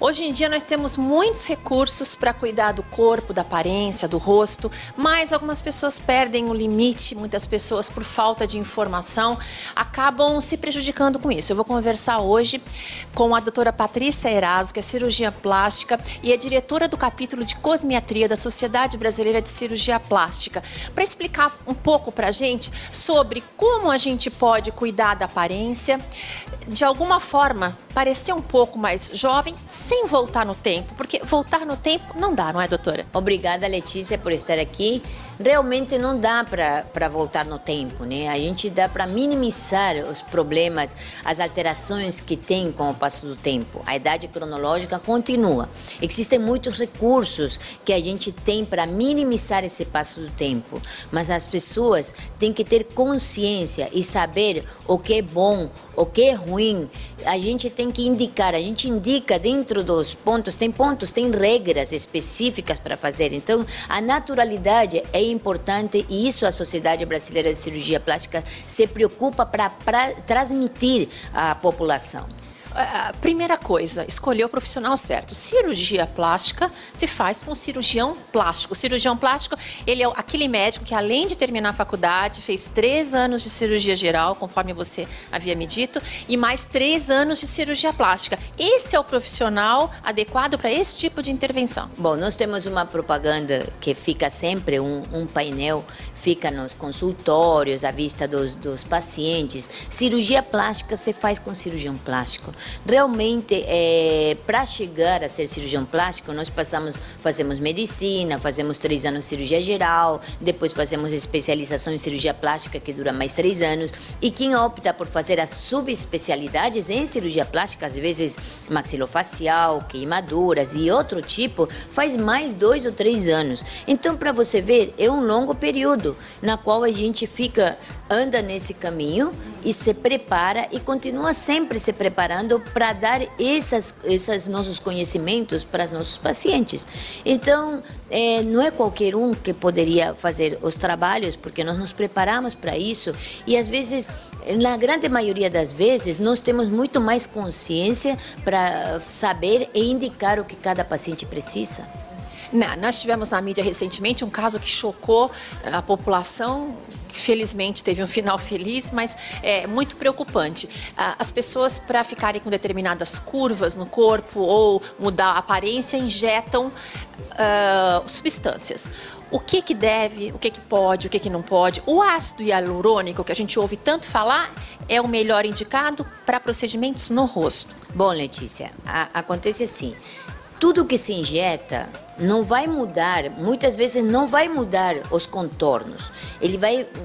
Hoje em dia nós temos muitos recursos para cuidar do corpo, da aparência, do rosto, mas algumas pessoas perdem o limite, muitas pessoas por falta de informação acabam se prejudicando com isso. Eu vou conversar hoje com a doutora Patrícia Eraso, que é cirurgiã plástica e é diretora do capítulo de cosmiatria da Sociedade Brasileira de Cirurgia Plástica, para explicar um pouco para a gente sobre como a gente pode cuidar da aparência, de alguma forma parecer um pouco mais jovem, sem voltar no tempo, porque voltar no tempo não dá, não é, doutora? Obrigada, Letícia, por estar aqui. Realmente não dá para voltar no tempo, né? A gente dá para minimizar os problemas, as alterações que tem com o passo do tempo. A idade cronológica continua. Existem muitos recursos que a gente tem para minimizar esse passo do tempo, mas as pessoas têm que ter consciência e saber o que é bom, o que é ruim. A gente tem que indicar, a gente indica dentro dos pontos, tem regras específicas para fazer. Então, a naturalidade é importante e isso a Sociedade Brasileira de Cirurgia Plástica se preocupa para transmitir à população. A primeira coisa, escolher o profissional certo. Cirurgia plástica se faz com o cirurgião plástico. O cirurgião plástico, ele é aquele médico que, além de terminar a faculdade, fez 3 anos de cirurgia geral, conforme você havia me dito, e mais 3 anos de cirurgia plástica. Esse é o profissional adequado para esse tipo de intervenção. Bom, nós temos uma propaganda que fica sempre, um painel, fica nos consultórios, à vista dos pacientes. Cirurgia plástica se faz com cirurgião plástico. Realmente, para chegar a ser cirurgião plástico, nós fazemos medicina, fazemos 3 anos de cirurgia geral, depois fazemos especialização em cirurgia plástica, que dura mais 3 anos, e quem opta por fazer as subespecialidades em cirurgia plástica, às vezes maxilofacial, queimaduras e outro tipo, faz mais 2 ou 3 anos. Então, para você ver, é um longo período na qual a gente anda nesse caminho e se prepara e continua sempre se preparando para dar esses nossos conhecimentos para os nossos pacientes. Então, não é qualquer um que poderia fazer os trabalhos, porque nós nos preparamos para isso e, às vezes, na grande maioria das vezes, nós temos muito mais consciência para saber e indicar o que cada paciente precisa. Nós tivemos na mídia recentemente um caso que chocou a população. Felizmente teve um final feliz, mas é muito preocupante. As pessoas, para ficarem com determinadas curvas no corpo ou mudar a aparência, injetam substâncias. O que deve, o que pode, o que não pode. O ácido hialurônico, que a gente ouve tanto falar, é o melhor indicado para procedimentos no rosto. Bom, Letícia, acontece assim. Tudo que se injeta não vai mudar, muitas vezes não vai mudar os contornos.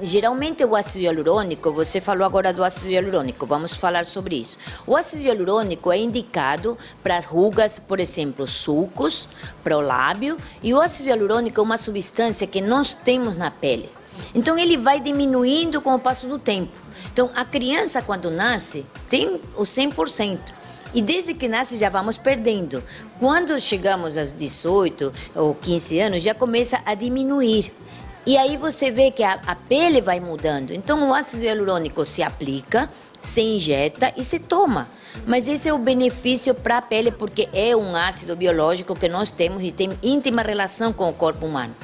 Geralmente o ácido hialurônico, você falou agora do ácido hialurônico, vamos falar sobre isso. O ácido hialurônico é indicado para rugas, por exemplo, sulcos, para o lábio, e o ácido hialurônico é uma substância que nós temos na pele. Então ele vai diminuindo com o passo do tempo. Então a criança, quando nasce, tem o 100%. E desde que nasce já vamos perdendo. Quando chegamos aos 18 ou 15 anos, já começa a diminuir. E aí você vê que a pele vai mudando. Então o ácido hialurônico se aplica, se injeta e se toma. Mas esse é o benefício para a pele, porque é um ácido biológico que nós temos e tem íntima relação com o corpo humano.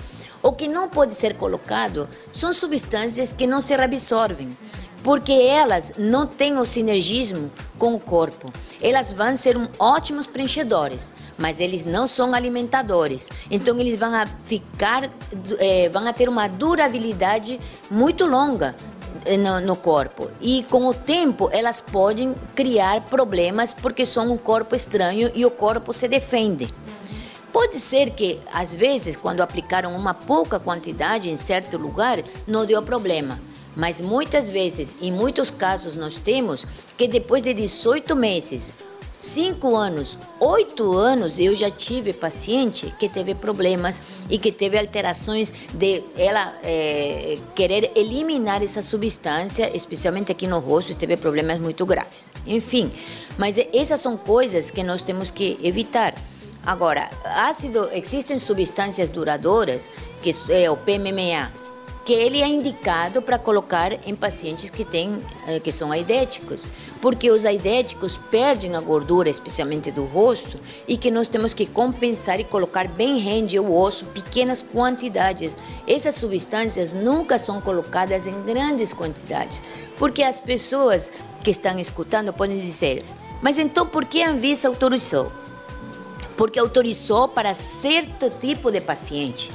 O que não pode ser colocado são substâncias que não se reabsorvem, porque elas não têm o sinergismo com o corpo. Elas vão ser ótimos preenchedores, mas eles não são alimentadores. Então eles vão a ter uma durabilidade muito longa no corpo. E com o tempo elas podem criar problemas porque são um corpo estranho e o corpo se defende. Pode ser que, às vezes, quando aplicaram uma pouca quantidade em certo lugar, não deu problema. Mas muitas vezes, em muitos casos, nós temos que depois de 18 meses, 5 anos, 8 anos, eu já tive paciente que teve problemas e que teve alterações de ela querer eliminar essa substância, especialmente aqui no rosto, e teve problemas muito graves. Enfim, mas essas são coisas que nós temos que evitar. Agora, existem substâncias duradouras, que é o PMMA. que ele é indicado para colocar em pacientes que são aidéticos, porque os aidéticos perdem a gordura, especialmente do rosto, e que nós temos que compensar e colocar bem rente o osso, pequenas quantidades. Essas substâncias nunca são colocadas em grandes quantidades, porque as pessoas que estão escutando podem dizer: mas então por que a Anvisa autorizou? Porque autorizou para certo tipo de paciente,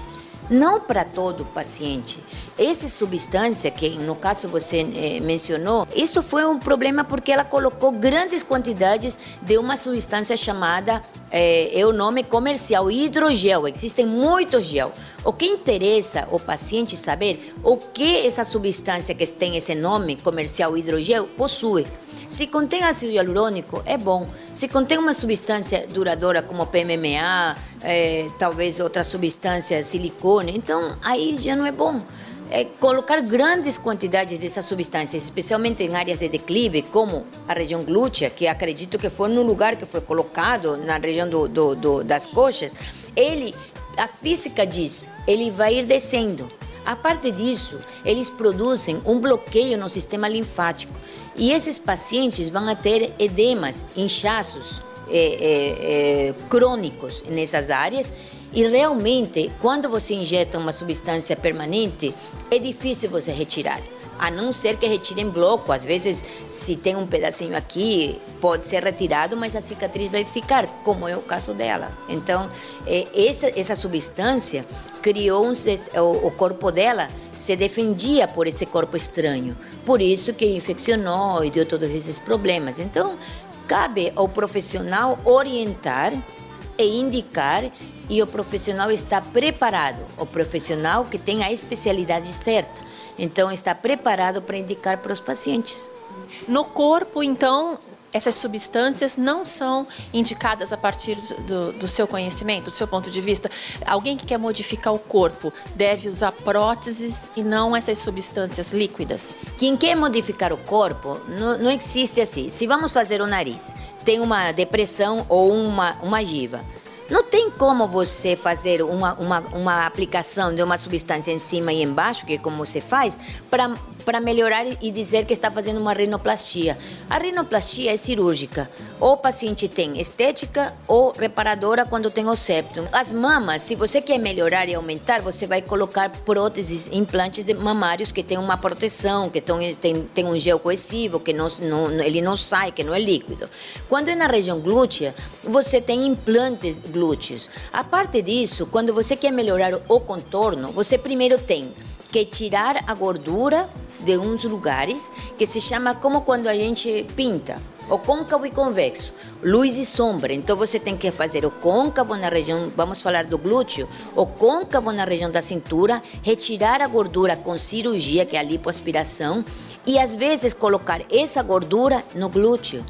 não para todo paciente. Essa substância, que no caso você mencionou, isso foi um problema porque ela colocou grandes quantidades de uma substância chamada, é o nome comercial, hidrogel. Existem muitos gel. O que interessa o paciente saber o que essa substância que tem esse nome comercial hidrogel possui. Se contém ácido hialurônico, é bom. Se contém uma substância duradoura como PMMA, talvez outra substância, silicone, então aí já não é bom. Colocar grandes quantidades dessas substâncias, especialmente em áreas de declive, como a região glútea, que acredito que foi no lugar que foi colocado, na região das coxas, a física diz, ele vai ir descendo. A parte disso, eles produzem um bloqueio no sistema linfático. E esses pacientes vão ter edemas, inchaços crônicos nessas áreas. E realmente, quando você injeta uma substância permanente, é difícil você retirar. A não ser que retire em bloco. Às vezes, se tem um pedacinho aqui, pode ser retirado, mas a cicatriz vai ficar, como é o caso dela. Então, essa substância criou o corpo dela se defendia por esse corpo estranho. Por isso que infeccionou e deu todos esses problemas. Então, cabe ao profissional orientar e indicar, e o profissional está preparado, o profissional que tem a especialidade certa. Então, está preparado para indicar para os pacientes. No corpo, então, essas substâncias não são indicadas a partir do seu conhecimento, do seu ponto de vista? Alguém que quer modificar o corpo deve usar próteses e não essas substâncias líquidas? Quem quer modificar o corpo, não existe assim. Se vamos fazer o nariz, tem uma depressão ou uma giva. Não tem como você fazer uma aplicação de uma substância em cima e embaixo, que é como você faz, para melhorar e dizer que está fazendo uma rinoplastia. A rinoplastia é cirúrgica. Ou o paciente tem estética ou reparadora quando tem o septum. As mamas, se você quer melhorar e aumentar, você vai colocar próteses, implantes mamários que tem uma proteção, que tem um gel coesivo, que ele não sai, que não é líquido. Quando é na região glútea, você tem implantes glúteos. A parte disso, quando você quer melhorar o contorno, você primeiro tem que tirar a gordura de uns lugares, que se chama como quando a gente pinta, o côncavo e convexo, luz e sombra. Então você tem que fazer o côncavo na região, vamos falar do glúteo, o côncavo na região da cintura, retirar a gordura com cirurgia, que é a lipoaspiração, e às vezes colocar essa gordura no glúteo.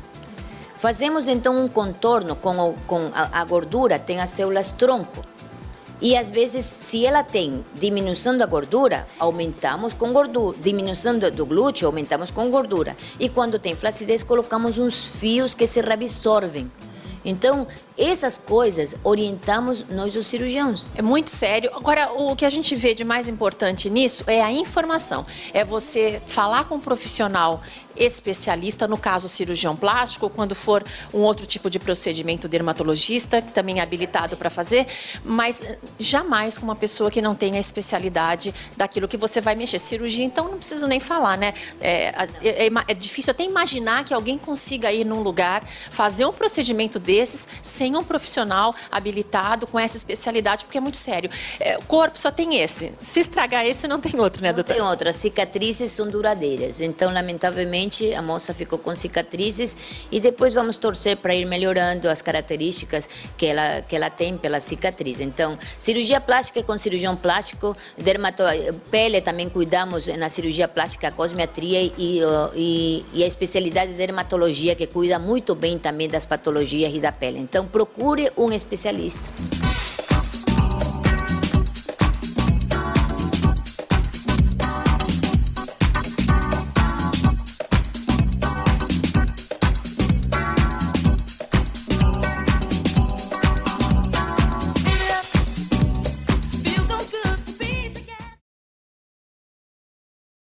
Fazemos então um contorno com a gordura, tem as células tronco. E às vezes, se ela tem diminuição da gordura, aumentamos com gordura. Diminuição do glúteo, aumentamos com gordura. E quando tem flacidez, colocamos uns fios que se reabsorvem. Então, essas coisas orientamos nós os cirurgiões. É muito sério. Agora, o que a gente vê de mais importante nisso é a informação. É você falar com um profissional especialista, no caso cirurgião plástico, ou quando for um outro tipo de procedimento, dermatologista, que também é habilitado para fazer, mas jamais com uma pessoa que não tenha a especialidade daquilo que você vai mexer. Cirurgia, então, não preciso nem falar, né? É difícil até imaginar que alguém consiga ir num lugar, fazer um procedimento desses, sem um profissional habilitado com essa especialidade, porque é muito sério. O corpo só tem esse. Se estragar esse, não tem outro, né, doutora? Não tem outro. As cicatrizes são duradouras. Então, lamentavelmente, a moça ficou com cicatrizes e depois vamos torcer para ir melhorando as características que ela tem pela cicatriz. Então, cirurgia plástica com cirurgião plástico, pele também cuidamos na cirurgia plástica, a cosmetria e a especialidade de dermatologia, que cuida muito bem também das patologias e da pele. Então, procure um especialista.